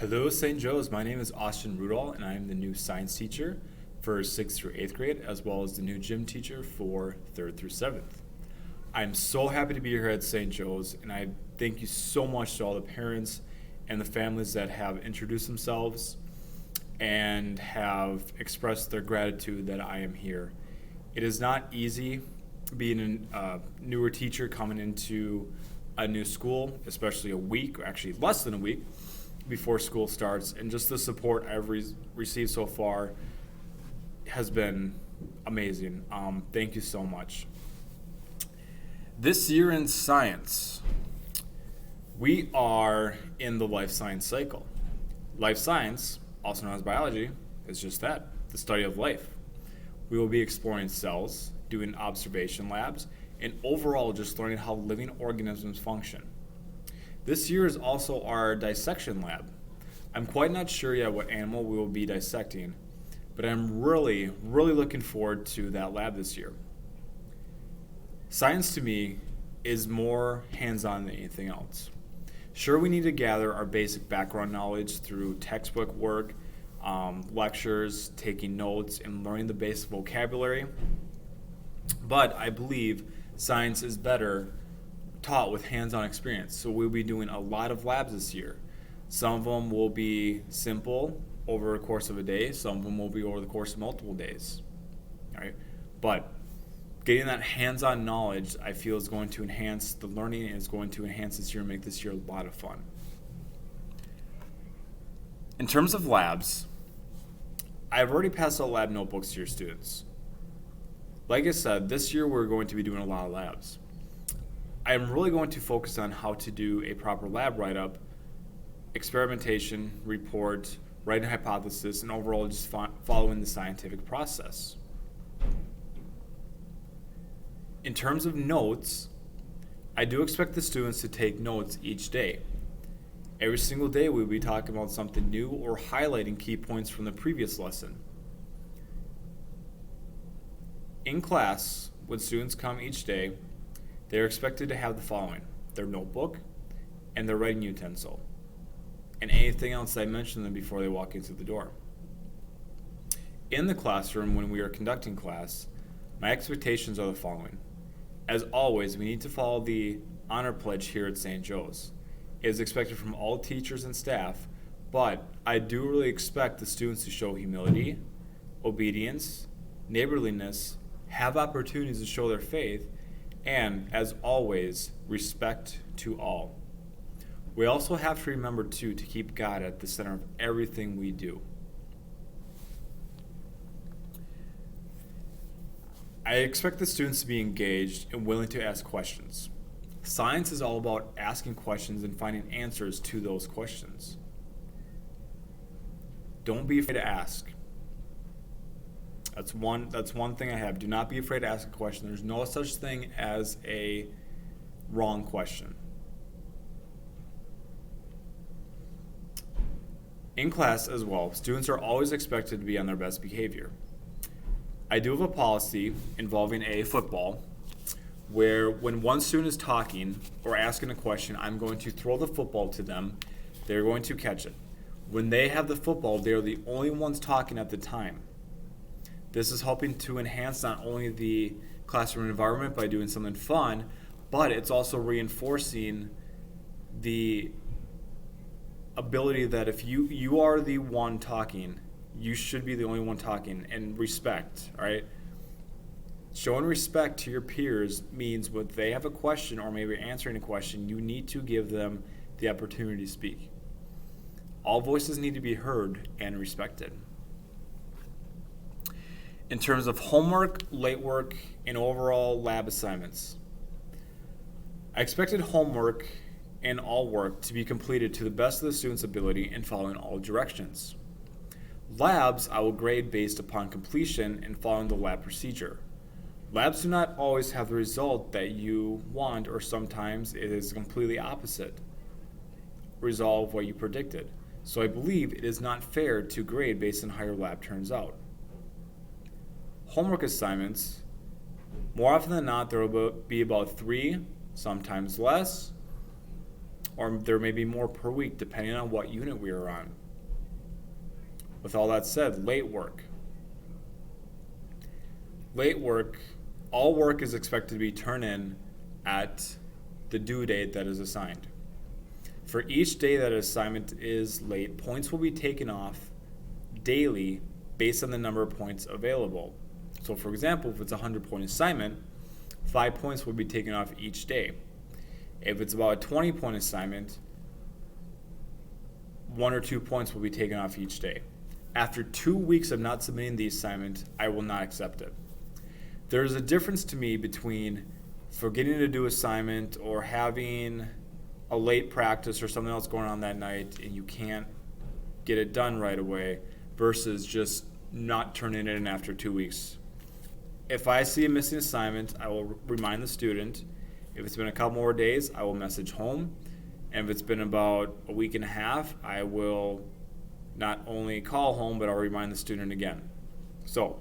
Hello, St. Joe's. My name is Austin Rudoll, and I am the new science teacher for 6th through 8th grade, as well as the new gym teacher for 3rd through 7th. I'm so happy to be here at St. Joe's, and I thank you so much to all the parents and the families that have introduced themselves and have expressed their gratitude that I am here. It is not easy being a newer teacher coming into a new school, especially a week, or actually less than a week before school starts, and just the support I've received so far has been amazing. Thank you so much. This year in science, we are in the life science cycle. Life science, also known as biology, is just that, the study of life. We will be exploring cells, doing observation labs, and overall just learning how living organisms function. This year is also our dissection lab. I'm quite not sure yet what animal we will be dissecting, but I'm really looking forward to that lab this year. Science to me is more hands-on than anything else. Sure, we need to gather our basic background knowledge through textbook work, lectures, taking notes, and learning the basic vocabulary, but I believe science is better taught with hands-on experience. So we'll be doing a lot of labs this year. Some of them will be simple over the course of a day. Some of them will be over the course of multiple days. All right? But getting that hands-on knowledge, I feel, is going to enhance the learning and is going to enhance this year and make this year a lot of fun. In terms of labs, I've already passed out lab notebooks to your students. Like I said, this year we're going to be doing a lot of labs. I'm really going to focus on how to do a proper lab write-up, experimentation, report, writing a hypothesis, and overall just following the scientific process. In terms of notes, I do expect the students to take notes each day. Every single day we'll be talking about something new or highlighting key points from the previous lesson. In class, when students come each day, they are expected to have the following: their notebook and their writing utensil, and anything else I mentioned them before they walk into the door. In the classroom, when we are conducting class, my expectations are the following. As always, we need to follow the honor pledge here at St. Joe's. It is expected from all teachers and staff, but I do really expect the students to show humility, obedience, neighborliness, have opportunities to show their faith, and, as always, respect to all. We also have to remember, too, to keep God at the center of everything we do. I expect the students to be engaged and willing to ask questions. Science is all about asking questions and finding answers to those questions. Don't be afraid to ask. That's one thing I have. Do not be afraid to ask a question. There's no such thing as a wrong question. In class as well, students are always expected to be on their best behavior. I do have a policy involving a football where when one student is talking or asking a question, I'm going to throw the football to them. They're going to catch it. When they have the football, they're the only ones talking at the time. This is helping to enhance not only the classroom environment by doing something fun, but it's also reinforcing the ability that if you are the one talking, you should be the only one talking, and respect, all right? Showing respect to your peers means when they have a question or maybe answering a question, you need to give them the opportunity to speak. All voices need to be heard and respected. In terms of homework, late work, and overall lab assignments, I expected homework and all work to be completed to the best of the student's ability and following all directions. Labs, I will grade based upon completion and following the lab procedure. Labs do not always have the result that you want, or sometimes it is completely opposite result of what you predicted. So I believe it is not fair to grade based on how your lab turns out. Homework assignments, more often than not, there will be about 3, sometimes less, or there may be more per week depending on what unit we are on. With all that said, late work. Late work, all work is expected to be turned in at the due date that is assigned. For each day that an assignment is late, points will be taken off daily based on the number of points available. So for example, if it's a 100-point assignment, 5 points will be taken off each day. If it's about a 20-point assignment, 1 or 2 points will be taken off each day. After 2 weeks of not submitting the assignment, I will not accept it. There's a difference to me between forgetting to do assignment or having a late practice or something else going on that night and you can't get it done right away versus just not turning it in after 2 weeks. If I see a missing assignment, I will remind the student. If it's been a couple more days, I will message home. And if it's been about a week and a half, I will not only call home, but I'll remind the student again. So,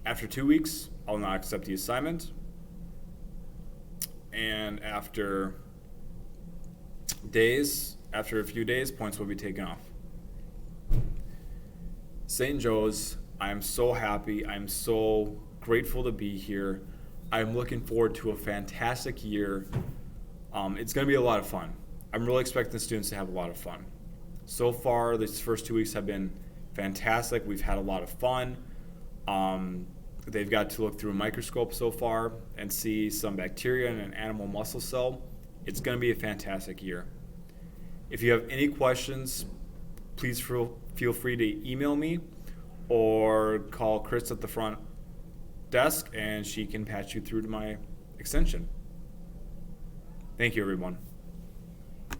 after 2 weeks, I'll not accept the assignment. And after a few days, points will be taken off. St. Joe's, I'm so happy. I'm so grateful to be here. I'm looking forward to a fantastic year. It's going to be a lot of fun. I'm really expecting the students to have a lot of fun. So far, these first 2 weeks have been fantastic. We've had a lot of fun. They've got to look through a microscope so far and see some bacteria in an animal muscle cell. It's going to be a fantastic year. If you have any questions, please feel free to email me or call Chris at the front desk and she can patch you through to my extension. Thank you, everyone.